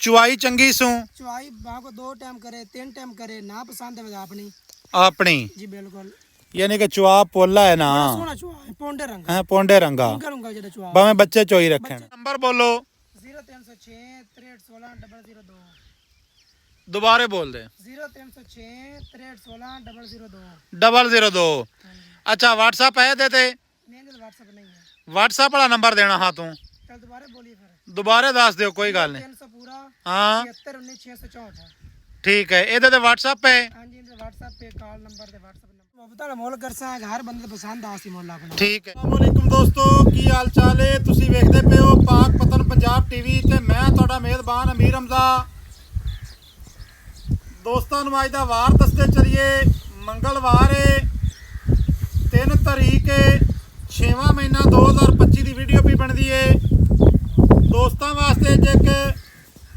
चुआई चंगी सू चुआई वहाँ को 2 टाइम करे 3 टाइम करे ना पसंद है अपनी अपनी जी बिल्कुल यानी कि चुआ पोला है ना सोना चुआ है पोंडे रंग है पोंडे रंगा करूंगा जेड़ा चुआ भाਵੇਂ बच्चे चोई रखे नंबर बोलो 0306 6316 002 दोबारा बोल दे 0306 6316 002 अच्छा व्हाट्सएप है देते नहीं व्हाट्सएप नहीं है व्हाट्सएप वाला नंबर देना हाँ तू चल दोबारा बोलिए फिर दोबारा दस दियो कोई गल नहीं 300 पूरा हाँ 719 ठीक है ये तो व्हाट्सएप पे हाँ जी व्हाट्सएप पे कॉल नंबर ते व्हाट्सएप नंबर मोहब्बत मोल कर सा हर बंदे पसंद आसी मोल अपना ठीक है अस्सलामुअलैकुम दोस्तों की हाल चाल है तुसी वेखदे पे हो पाक पतन पंजाब टीवी ते मैं ਤੁਹਾਡਾ मेहरबान अमीर हमजा दोस्तों ਨੂੰ ਅੱਜ ਦਾ ਵਾਰ ਦੱਸਦੇ ਚਲੀਏ ਮੰਗਲਵਾਰ है 3 तारीख 6वां महीना 2025 ਦੀ ਵੀਡੀਓ ਵੀ ਬਣਦੀ ਹੈ ਦੋਸਤਾਂ ਵਾਸਤੇ ਇੱਕ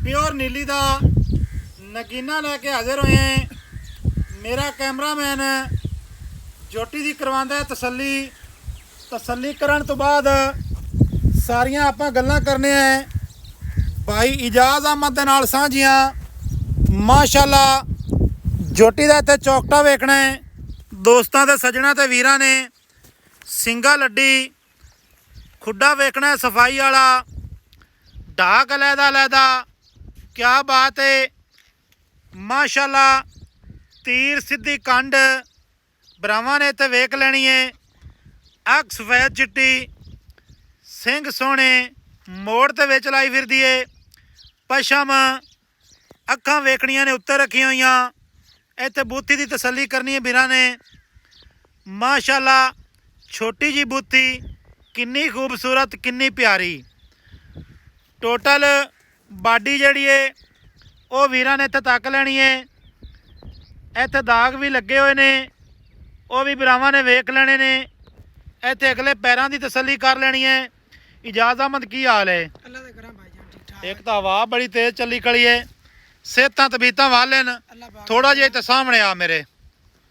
ਪਿਓਰ ਨੀਲੀ ਦਾ ਨਗੀਨਾ ਲੈ ਕੇ ਹਾਜ਼ਰ ਹੋਏ ਹਾਂ ਮੇਰਾ ਕੈਮਰਾਮੈਨ ਜੋਟੀ ਦੀ ਕਰਵਾਉਂਦਾ ਤਸੱਲੀ ਕਰਨ ਤੋਂ ਬਾਅਦ ਸਾਰੀਆਂ ਆਪਾਂ ਗੱਲਾਂ ਕਰਨੇ ਆ ਭਾਈ ਇਜਾਜ਼ ਅਹਿਮਦ ਦੇ ਨਾਲ ਸਾਂਝੀਆਂ ਮਾਸ਼ਾਅੱਲਾ ਜੋਟੀ ਦਾ ਇੱਥੇ ਚੌਕਟਾ ਵੇਖਣਾ ਹੈ ਦੋਸਤਾਂ ਤੇ ਸੱਜਣਾ ਤੇ ਵੀਰਾਂ ਨੇ ਸਿੰਗਾ ਲੱਡੀ ਖੁੱਡਾ ਵੇਖਣਾ ਹੈ ਸਫਾਈ ਵਾਲਾ ਢਾਕ ਅਲੱਦਾ ਕਿਆ ਬਾਤ ਹੈ ਮਾਸ਼ਾਅੱਲਾ तीर सीधी कंड भरावां ने इत्थे वेख लैनी है अख सफेद चिट्टी सिंह सोहने मोड़ ते विच लाई फिरदी है पशम अखां वेखणियां ने उत्ते रखी होईयां इत्थे बूथी दी तसल्ली करनी है वीरां ने माशाअल्लाह छोटी जी बूथी किन्नी खूबसूरत किन्नी प्यारी टोटल बाडी जिहड़ी है वो वीरां ने इत्थे तक लैनी है ਇੱਥੇ ਦਾਗ ਵੀ ਲੱਗੇ ਹੋਏ ਨੇ ਉਹ ਵੀ ਭਰਾਵਾਂ ਨੇ ਵੇਖ ਲੈਣੇ ਨੇ ਇੱਥੇ ਅਗਲੇ ਪੈਰਾਂ ਦੀ ਤਸੱਲੀ ਕਰ ਲੈਣੀ ਹੈ ਇਜਾਜ਼ ਅਹਿਮਦ ਕੀ ਹਾਲ ਹੈ ਅੱਲਾ ਦਾ ਕਰਮ ਭਾਈ ਜਾਨ ਠੀਕ ਠਾਕ ਇੱਕ ਤਾਂ ਹਵਾ ਬੜੀ ਤੇਜ਼ ਚੱਲੀ ਕਲੀ ਹੈ ਸਿਹਤਾਂ ਤਬੀਤਾਂ ਵਾਲੇ ਨੇ ਥੋੜਾ ਜਿਹਾ ਇੱਥੇ ਸਾਹਮਣੇ ਆ ਮੇਰੇ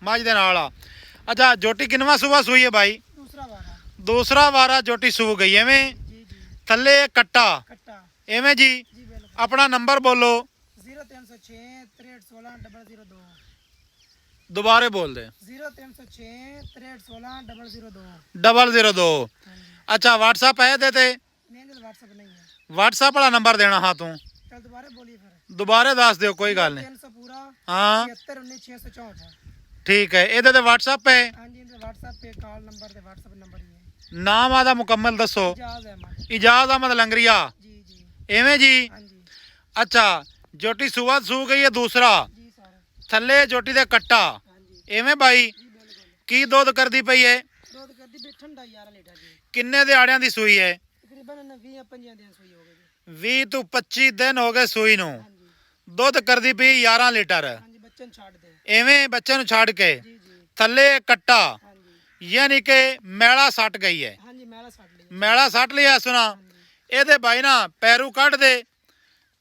ਮੱਝ ਦੇ ਨਾਲ ਆ ਅੱਛਾ ਜੋਟੀ ਕਿੰਨਵਾਂ ਸੂਆ ਸੂਈ ਹੈ ਭਾਈ ਦੂਸਰਾ ਵਾਰਾ ਜੋਟੀ ਸੂ ਗਈ ਐਵੇਂ ਜੀ ਜੀ ਥੱਲੇ ਕੱਟਾ ਐਵੇਂ ਜੀ ਜੀ ਬਿल्कुल ਆਪਣਾ ਨੰਬਰ ਬੋਲੋ 0306 6316 002 ਦੁਬਾਰੇ ਬੋਲ ਦੇ 0306 6316 002 अच्छा व्हाट्सएप है देते नहीं व्हाट्सएप नहीं है व्हाट्सएप वाला नंबर देना हाँ तू चल दोबारा बोलिए फिर दोबारा दस दियो कोई गल नहीं 300 पूरा हाँ 719 ठीक है ये तो व्हाट्सएप पे हाँ जी व्हाट्सएप पे कॉल नंबर ते व्हाट्सएप नंबर ही है नाम आदा मुकम्मल दसो इजाज़ अहमद लंगरिया जी जी एवें जी हाँ जी अच्छा जोटी सुबह सू गई है दूसरा जी सर थले जोटी दे कट्टा एवें भाई की दुध करदी पई है ਦੁੱਧ ਕਰਦੀ ਵੀ ਠੰਡਾ 11 ਲੀਟਰ ਜੀ किन्ने दिहाड़ियां दी सूई है ਤਕਰੀਬਨ 20-25 ਦਿਨ ਸੂਈ ਹੋ ਗਈ 20 तो 25 दिन हो गए सूई नू ਹਾਂਜੀ दुध करदी पई 11 लीटर ਹਾਂਜੀ ਬੱਚੇ ਨੂੰ ਛੱਡ ਦੇ एवें बच्चे नू छड़ के ਜੀ ਜੀ थले कट्टा ਹਾਂਜੀ यानी कि मैला सट गई है ਹਾਂਜੀ ਮੈਲਾ ਛੱਡ ਲਈ मैला सट लिया सुना ਇਹਦੇ भाई ना पैरू कढ़ दे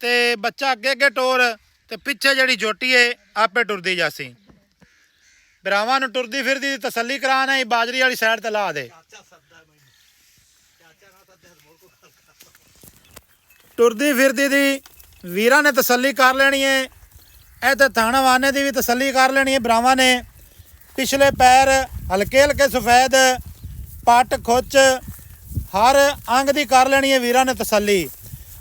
ते बच्चा अगे अगे टोर ते पिछे जड़ी जोटी है आपे टुरदी जासी भरावां नू टुरदी फिरदी तसल्ली कराना ही बाजरी वाली साइड ते ला दे टुरदी फिरदी दी वीरां ने तसल्ली कर लेनी है इत्थे थाना वाने दी भी तसल्ली कर लेनी है भरावां ने पिछले पैर हल्के हल्के सफेद पट खुच हर अंग दी कर लेनी है वीरां ने तसल्ली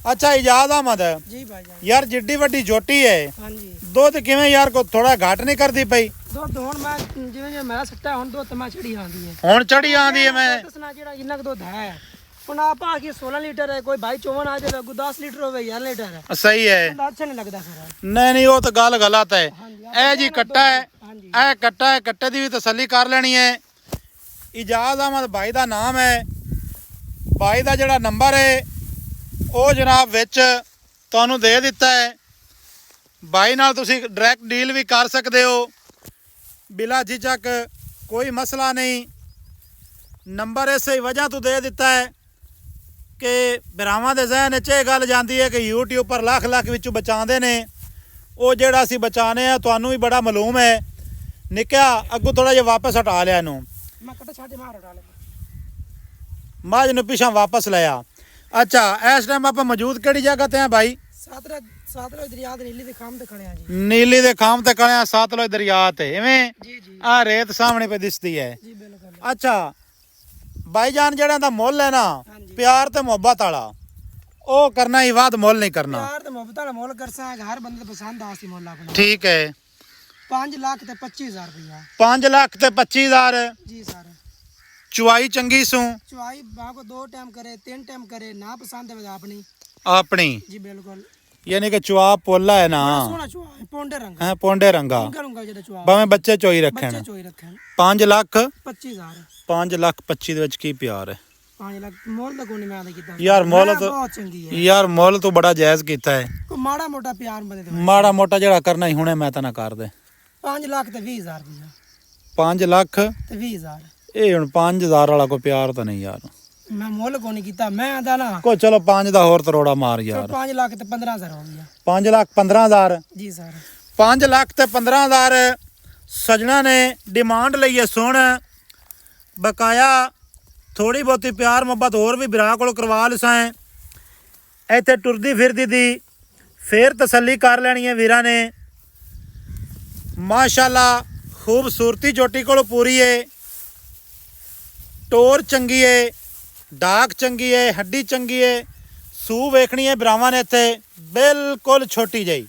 अच्छा इजाज़ अहमद ਜੀ ਭਾਈ ਜਾਨ यार जिड्डी वड्डी जोटी है ਹਾਂਜੀ दुध किवें यार को थोड़ा घट नहीं करती पई ਦੁੱਧ ਹੁਣ ਮੈਂ ਜਿਵੇਂ ਜਿਵੇਂ ਮੈਲਾ ਸੱਟਾ ਹੁਣ ਦੁੱਧ ਮੈਂ ਛੜੀ ਆਂਦੀ ਹੈ हुण चढ़ी आंदी है मैं ਦੱਸਣਾ ਜਿਹੜਾ ਇੰਨਾ ਕੁ ਦੁੱਧ ਹੈ ਹੁਣ ਆਪਾਂ ਆ ਕੇ 16 ਲੀਟਰ ਹੈ ਕੋਈ ਭਾਈ 54 ਆ ਜਾਵੇ ਕੋਈ 10 ਲੀਟਰ ਹੋਵੇ 11 ਲੀਟਰ ਹੈ सही है ਹੁੰਦਾ ਅੱਛਾ ਨਹੀਂ ਲੱਗਦਾ ਫਿਰ नहीं नहीं वो तो गल गलत है ਹਾਂਜੀ ए जी कट्टा है ਹਾਂਜੀ ए कट्टा है कट्टे दी भी तसल्ली कर लेनी है इजाज़ अहमद भाई दा नाम है भाई दा जिहड़ा नंबर है वो जनाब विच तुहानू दे दिता है भाई नाल तुसी डायरैक्ट डील भी कर सकते हो बिला झिझक कोई मसला नहीं नंबर इस वजह तो दे दिता है कि भरावां दे ज़हन च ये गल जांदी है कि यूट्यूब पर लख लख विचों बचाते ने वो जिहड़ा असीं बचाने आ तुहानू भी बड़ा मालूम है निक्या अगों थोड़ा जिहा वापस हटा लिया इनू ਮੈਂ ਕੱਟਾ ਛੱਡ ਮਾਰ ਹਟਾ ਲੈ मझ नू पिछा वापस लिया अच्छा इस टाइम आप मौजूद किहड़ी जगह ते हैं भाई ਸਤਲੁਜ ਦਰਿਆ ਦੇ ਨੀਲੀ ਦੇ ਖਾਮ ਤੇ ਖੜੇ ਆ ਜੀ। ਨੀਲੀ ਦੇ ਖਾਮ ਤੇ ਕਲਿਆ ਸਤਲੁਜ ਦਰਿਆ ਤੇ ਇਵੇਂ ਜੀ ਜੀ ਆ ਰੇਤ ਸਾਹਮਣੇ ਪੇ ਦਿਸਦੀ ਹੈ। ਜੀ ਬਿਲਕੁਲ। ਅੱਛਾ ਬਾਈ ਜਾਨ ਜਿਹੜਾ ਦਾ ਮੁੱਲ ਹੈ ਨਾ ਹਾਂਜੀ। ਪਿਆਰ ਤੇ ਮੁਹੱਬਤ ਵਾਲਾ ਉਹ ਕਰਨਾ ਹੀ ਬਾਅਦ ਮੁੱਲ ਨਹੀਂ ਕਰਨਾ। ਪਿਆਰ ਤੇ ਮੁਹੱਬਤ ਵਾਲਾ ਮੁੱਲ ਕਰਸਾਂ ਹਰ ਬੰਦੇ ਦੇ ਪਸੰਦ ਆਸੀ ਮੁੱਲ ਆਪਣਾ। ਠੀਕ ਹੈ 5 ਲੱਖ ਤੇ 25000 ਰੁਪਇਆ 5 ਲੱਖ ਤੇ 25000 ਜੀ ਸਰ। ਚੁਆਈ ਚੰਗੀ ਸੂ ਚੁਆਈ ਬਾਹ ਕੋ 2 ਟਾਈਮ करे 3 टाइम करे ना पसंद है अपनी ਆਪਣੀ जी बिल्कुल। ਯਾਨੀ ਕਿ ਚੁਆ ਪੋਲਾ ਹੈ ਨਾ सोना चुआ है पोंडे रंग ਹੈ ਪੌਂਡੇ ਰੰਗਾ करूंगा जेड़ा चुआ ਭਾਵੇਂ ਬੱਚੇ ਚੋਈ ਰੱਖਣ बच्चे चोई रखे 5 ਲੱਖ 25000 5 ਲੱਖ 25 ਦੇ ਵਿੱਚ ਕੀ ਪਿਆਰ ਹੈ 5 ਲੱਖ मोल ਦਾ कोनी मैं आदा कीता ਯਾਰ ਮੁੱਲ ਤਾਂ बहुत चंगी है ਯਾਰ ਮੁੱਲ ਤੂੰ ਬੜਾ ਜਾਇਜ਼ ਕੀਤਾ ਹੈ। को माड़ा मोटा प्यार बंदे दे ਮਾੜਾ ਮੋਟਾ ਜਿਹੜਾ ਕਰਨਾ ਹੀ ਹੁਣੇ ਮੈਂ ਤਾਂ ਨਾ ਕਰ ਦੇ 5 ਲੱਖ ਤੇ 20000 ਰੁਪਇਆ 5 ਲੱਖ ਤੇ 20000 ਇਹ ਹੁਣ 5000 ਵਾਲਾ ਕੋਈ ਪਿਆਰ ਤਾਂ ਨਹੀਂ ਯਾਰ मैं मोल कोनी कीता मैं आदा ना ਕੋ ਚਲੋ 5 ਦਾ ਹੋਰ ਤਰੋੜਾ ਮਾਰ ਯਾਰ 5 ਲੱਖ ਤੇ 15000 ਹੋ गया 5 ਲੱਖ 15000 जी सर। 5 ਲੱਖ ਤੇ 15000 ਸਜਣਾ ਨੇ ਡਿਮਾਂਡ ਲਈ ਹੈ। ਸੁਣ ਬਕਾਇਆ ਥੋੜੀ ਬਹੁਤੀ ਪਿਆਰ ਮੁਹੱਬਤ ਹੋਰ ਵੀ ਵਿਰਾਹ ਕੋਲ ਕਰਵਾ ਲਸਾਂ ਇੱਥੇ ਟੁਰਦੀ ਫਿਰਦੀ ਦੀ ਫੇਰ ਤਸੱਲੀ ਕਰ ਲੈਣੀ ਹੈ ਵੀਰਾਂ ਨੇ। ਮਾਸ਼ਾਅੱਲਾ ਖੂਬਸੂਰਤੀ ਚੋਟੀ ਕੋਲ ਪੂਰੀ ਏ ਟੋਰ ਚੰਗੀ ਏ ਡਾਕ ਚੰਗੀ ਏ ਹੱਡੀ ਚੰਗੀ ਏ ਸੂ ਵੇਖਣੀ ਏ ਬਰਾਵਾਂ ਨੇ ਇੱਥੇ ਬਿਲਕੁਲ ਛੋਟੀ ਜਿਹੀ।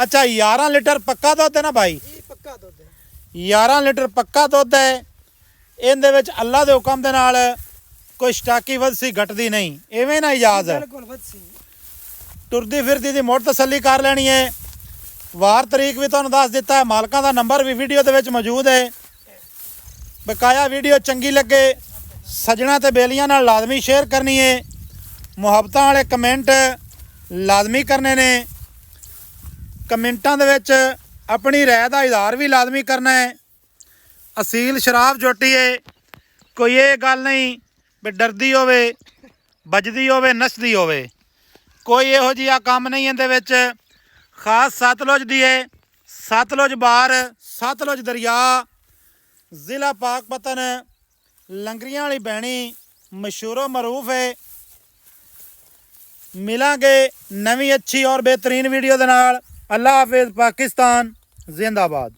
ਅੱਛਾ 11 ਲੀਟਰ ਪੱਕਾ ਦੁੱਧ ਹੈ ਨਾ ਭਾਈ जी पक्का दुध है 11 ਲੀਟਰ ਪੱਕਾ ਦੁੱਧ ਹੈ। ਇਹਦੇ ਵਿੱਚ ਅੱਲਾ ਦੇ ਹੁਕਮ ਦੇ ਨਾਲ ਕੋਈ ਸਟਾਕੀ ਵਧਸੀ ਘਟਦੀ ਨਹੀਂ ਐਵੇਂ ਨਾ ਇਜਾਜ਼ ਹੈ। बिल्कुल बच्ची ਟੁਰਦੀ ਫਿਰਦੀ ਦੀ ਮੋੜ ਤਸੱਲੀ ਕਰ ਲੈਣੀ ਹੈ। ਵਾਰ ਤਰੀਕ ਵੀ ਤੁਹਾਨੂੰ ਦੱਸ ਦਿੱਤਾ ਹੈ। ਮਾਲਕਾਂ ਦਾ ਨੰਬਰ ਵੀ ਵੀਡੀਓ ਦੇ ਵਿੱਚ ਮੌਜੂਦ ਹੈ। ਬਕਾਇਆ ਵੀਡੀਓ ਚੰਗੀ ਲੱਗੇ ਸਜਣਾ ਤੇ ਬੇਲੀਆਂ ਨਾਲ ਲਾਜ਼ਮੀ ਸ਼ੇਅਰ ਕਰਨੀ ਹੈ। ਮੁਹੱਬਤਾਂ ਵਾਲੇ ਕਮੈਂਟ ਲਾਜ਼ਮੀ ਕਰਨੇ ਨੇ। ਕਮੈਂਟਾਂ ਦੇ ਵਿੱਚ ਆਪਣੀ ਰਾਏ ਦਾ ਇਜ਼ਹਾਰ ਵੀ ਲਾਜ਼ਮੀ ਕਰਨਾ ਹੈ। ਅਸੀਲ ਸ਼ਰਾਬ ਜੋਟੀ ਹੈ ਕੋਈ ਇਹ ਗੱਲ ਨਹੀਂ ਵੀ ਡਰਦੀ ਹੋਵੇ ਵੱਜਦੀ ਹੋਵੇ ਨੱਚਦੀ ਹੋਵੇ ਕੋਈ ਇਹੋ ਜਿਹਾ ਕੰਮ ਨਹੀਂ ਇਹਦੇ ਵਿੱਚ। ਖਾਸ ਸਤਲੁਜ ਦੀ ਹੈ ਸਤਲੁਜ ਬਾਰ ਸਤਲੁਜ ਦਰਿਆ ਜ਼ਿਲ੍ਹਾ ਪਾਕਪਤਨ ਲੰਗਰੀਆਂ ਵਾਲੀ ਬਹਿਣੀ ਮਸ਼ਹੂਰੋ ਮਰੂਫ ਹੈ। ਮਿਲਾਂਗੇ ਨਵੀਂ ਅੱਛੀ ਔਰ ਬਿਹਤਰੀਨ ਵੀਡੀਓ ਦੇ ਨਾਲ। ਅੱਲਾ ਹਾਫਿਜ਼। ਪਾਕਿਸਤਾਨ ਜ਼ਿੰਦਾਬਾਦ।